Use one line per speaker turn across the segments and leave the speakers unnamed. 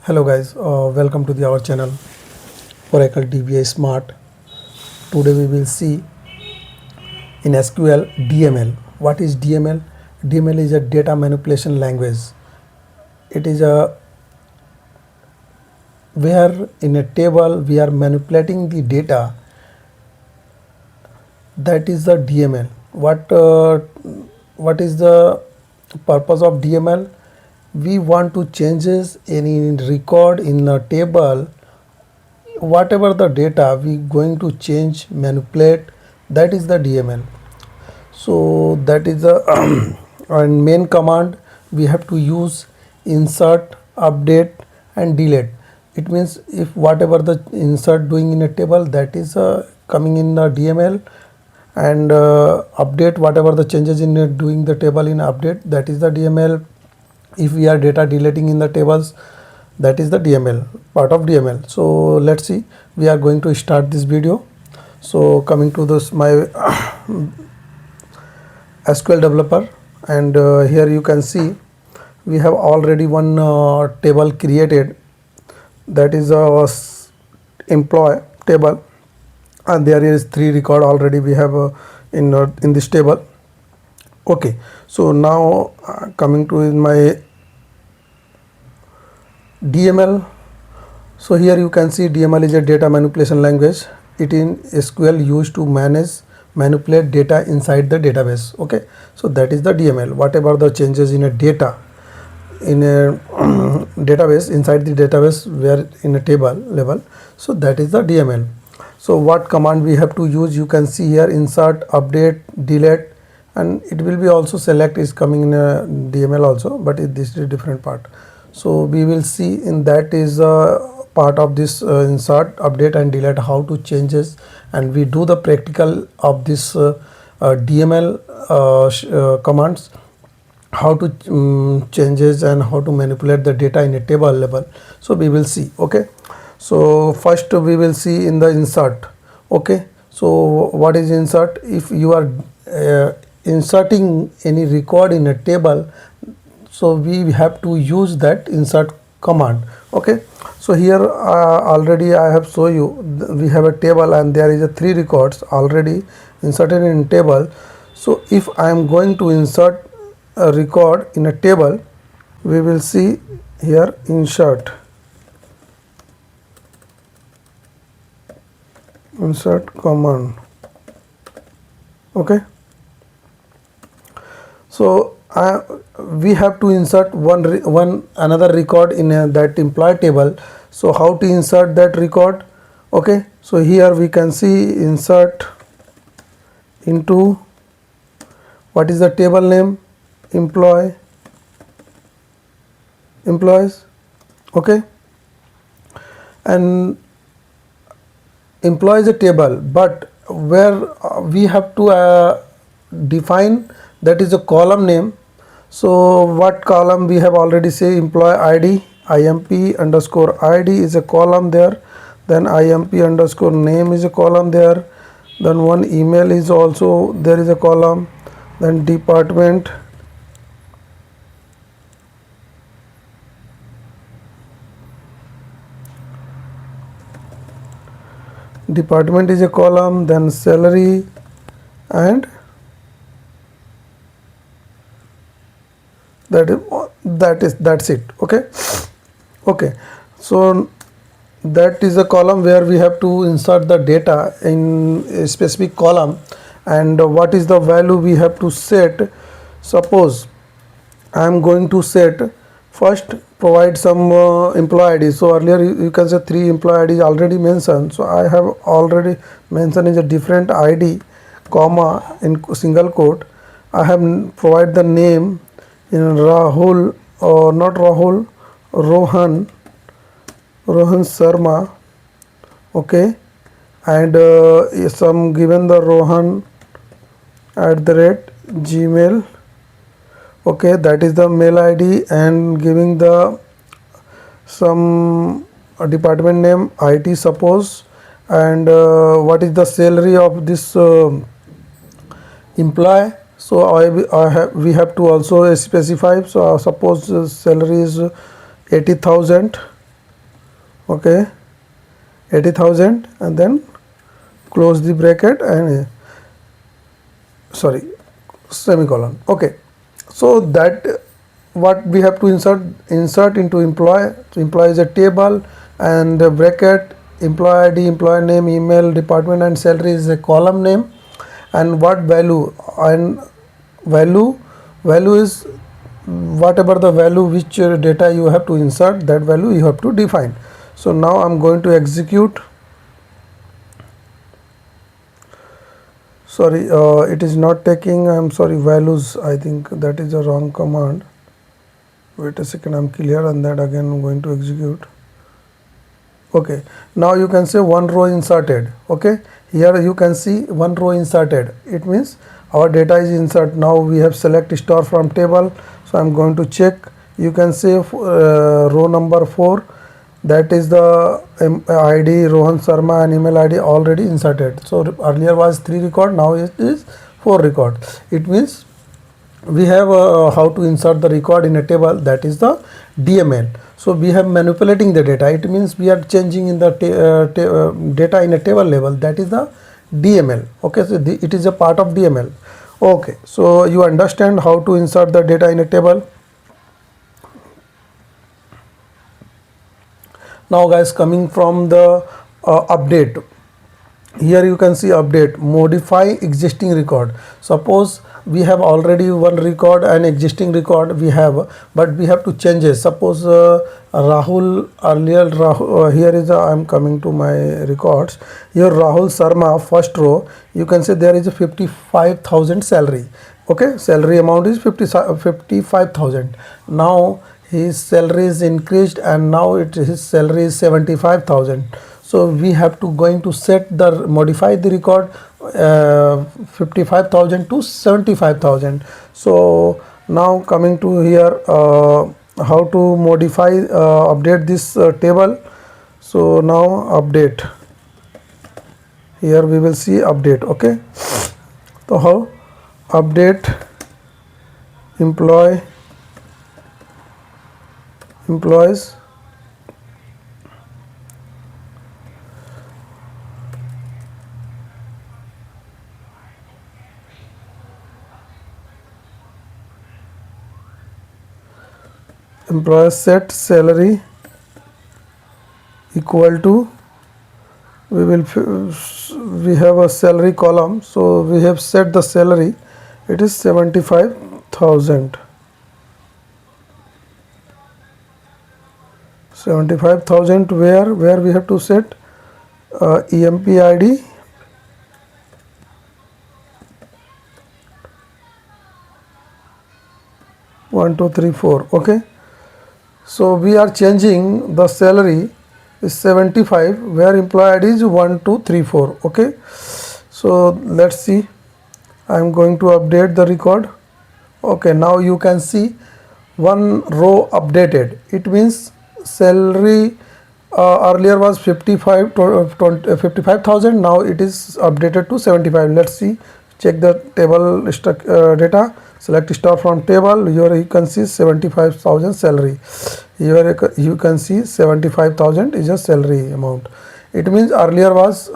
Hello guys, welcome to our channel Oracle DBA Smart. Today we will see in SQL DML. What is DML? DML is a data manipulation language. It is a where in a table we are manipulating the data. That is the DML. What is the purpose of DML? We want to changes any record in a table. Whatever the data we going to change, manipulate, that is the DML. So that is the and main command we have to use insert, update and delete. It means if whatever the insert doing in a table, that is coming in the DML, and update whatever the changes in doing the table in update, that is the DML. If we are data deleting in the tables, that is the DML, part of DML. So let's see, we are going to start this video. So coming to this my SQL developer, and here you can see we have already one table created, that is a employee table, and there is 3 record already we have in this table. Okay, so now coming to my DML. So here you can see DML is a data manipulation language. It in SQL used to manipulate data inside the database. Okay, so that is the DML. Whatever the changes in a data in a database, inside the database where in a table level, so that is the DML. So what command we have to use, you can see here, insert, update, delete, and it will be also select is coming in a DML also, but this is a different part. So we will see in that is part of this insert, update and delete, how to changes, and we do the practical of this DML commands, how to changes and how to manipulate the data in a table level. So we will see. Okay, so first we will see in the insert. Okay, so what is insert? If you are inserting any record in a table, so we have to use that insert command. Okay, so here already I have shown you we have a table and there is a 3 records already inserted in table. So if I am going to insert a record in a table, we will see here insert command. Okay, so we have to insert another record in that employee table. So how to insert that record? Okay, so here we can see insert into, what is the table name? Employees. Okay, and employee is a table, but where we have to define, that is a column name. So what column we have already say, employee ID, IMP underscore ID is a column there, then IMP underscore name is a column there, then one email is also there is a column, then department, is a column, then salary, and that's it. Okay, so that is a column where we have to insert the data in a specific column, and what is the value we have to set. Suppose I am going to set, first provide some employee ID. So earlier you can say 3 employee ID is already mentioned, so I have already mentioned is a different ID, comma in single quote. I have provide the name in Rahul, or not Rahul, Rohan Sharma. Okay, and some given the Rohan @gmail. Okay, that is the mail ID, and giving the some department name IT suppose, and what is the salary of this employee. So we have to also specify. So suppose salary is 80,000. okay, 80,000, and then close the bracket and sorry, semicolon. Okay, so that what we have to insert into employee. So employee is a table, and the bracket, employee ID, employee name, email, department, and salary is a column name. And what value, and value is whatever the value which data you have to insert, that value you have to define. So now I'm going to execute. Sorry, it is not taking, I'm sorry, values. I think that is a wrong command. Wait a second, I'm clear on that. Again I'm going to execute. Okay, now you can say one row inserted. Okay, here you can see one row inserted. It means our data is insert. Now we have select star from table, so I'm going to check. You can say row number 4, that is the ID Rohan Sharma and email ID already inserted. So earlier was 3 record, now it is 4 record. It means we have how to insert the record in a table, that is the DML. So we have manipulating the data. It means we are changing in the data in a table level, that is the DML. Okay, so it is a part of DML. Okay, so you understand how to insert the data in a table. Now guys, coming from the update, here you can see update, modify existing record. Suppose we have already one record and existing record we have, but we have to change it. Suppose Rahul, earlier Rahul, here is I'm coming to my records. Here Rahul Sharma, first row, you can say there is a 55,000 salary. Okay, salary amount is 55,000. Now his salary is increased, and now his salary is 75,000. So we have to going to set the modify the record 55,000 to 75,000. So now coming to here, how to modify update this table. So now update, here we will see update. Okay, so how update employees set salary equal to, we have a salary column, so we have set the salary, it is 75,000. 75,000 where we have to set EMP ID, one two three four. Okay, so we are changing the salary is 75 where employee ID is 1234. Okay, so let's see, I'm going to update the record. Okay, now you can see one row updated. It means salary earlier was 55,000, now it is updated to 75. Let's see, check the table data, select star from table. Here you can see 75,000 salary. Here you can see 75,000 is a salary amount. It means earlier was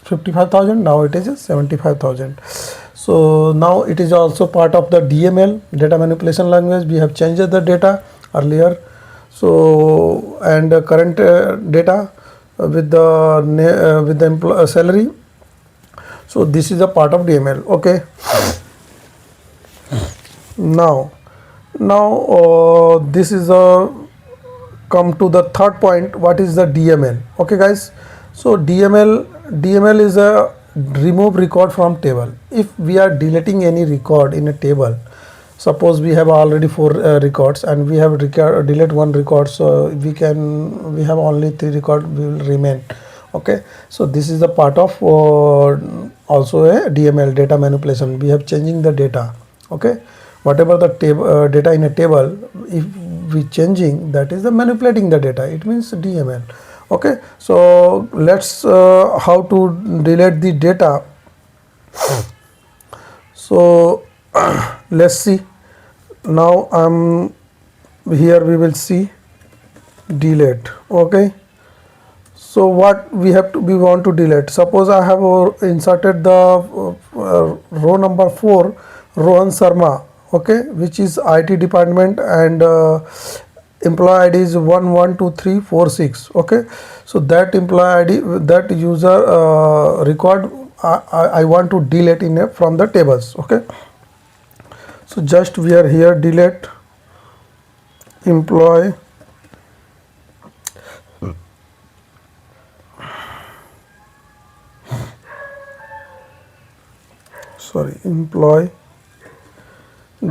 55,000, now it is 75,000. So now it is also part of the DML, data manipulation language. We have changed the data earlier. So and current data with the salary. So this is a part of DML. Okay, now this is a come to the third point. What is the DML? Okay guys, so DML is a remove record from table. If we are deleting any record in a table, suppose we have already 4 records and we have delete one record, so we have only 3 record will remain. Okay, so this is the part of also a DML, data manipulation. We have changing the data. Okay, whatever the data in a table, if we changing, that is the manipulating the data, it means DML. Okay, so let's how to delete the data. So let's see, now here we will see delete. Okay, So what we want to delete, suppose I have inserted the row number 4, Rohan Sharma, okay, which is IT department, and employee ID is 112346, okay. So that employee ID, that user record, I want to delete from the tables, okay. So just we are here, delete employee, employee,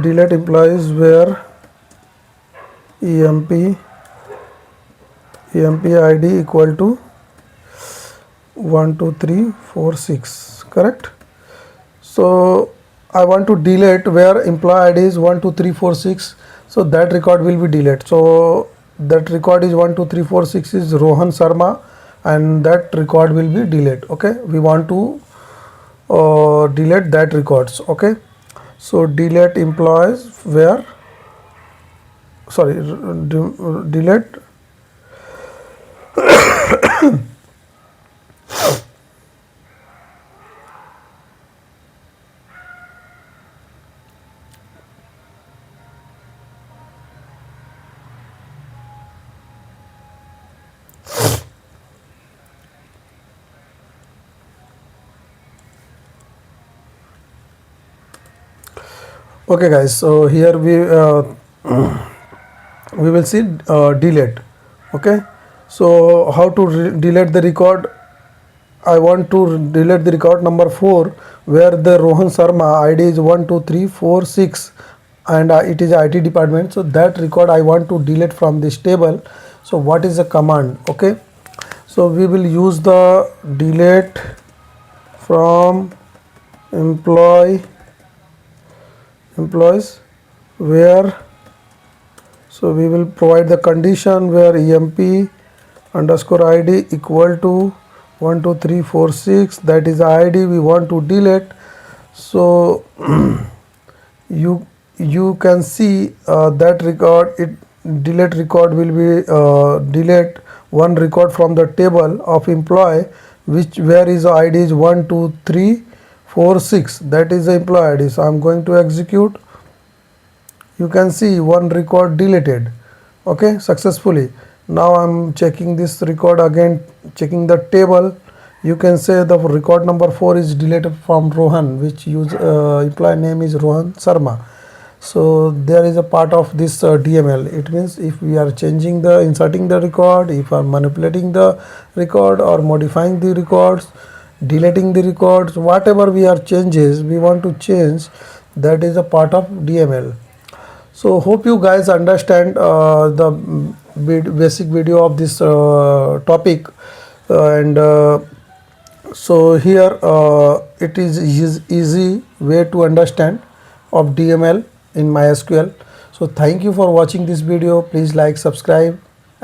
delete employees where emp ID equal to 12346, correct. So I want to delete where employee ID is 12346, so that record will be deleted. So that record is 12346 is Rohan Sharma, and that record will be deleted, okay. We want to delete that records, okay. So delete employees where, delete okay guys. So here we will see delete, okay. So how to delete the record? I want to delete the record number 4 where the Rohan Sharma ID is 12346, and it is IT department. So that record I want to delete from this table. So what is the command? Okay, so we will use the delete from employees where, so we will provide the condition where emp underscore ID equal to 12346, that is the ID we want to delete. So you can see that record, delete record will be delete one record from the table of employee, which where is ID is 12346, that is the employee ID. So I am going to execute. You can see one record deleted, okay, successfully. Now I am checking this record again, checking the table. You can say the record number 4 is deleted from Rohan, which employee name is Rohan Sharma. So there is a part of this DML. It means if we are inserting the record, if we are manipulating the record or modifying the records, deleting the records, whatever we want to change, that is a part of DML. So hope you guys understand the basic video of this topic, and so here it is easy way to understand of DML in MySQL. So thank you for watching this video. Please like, subscribe.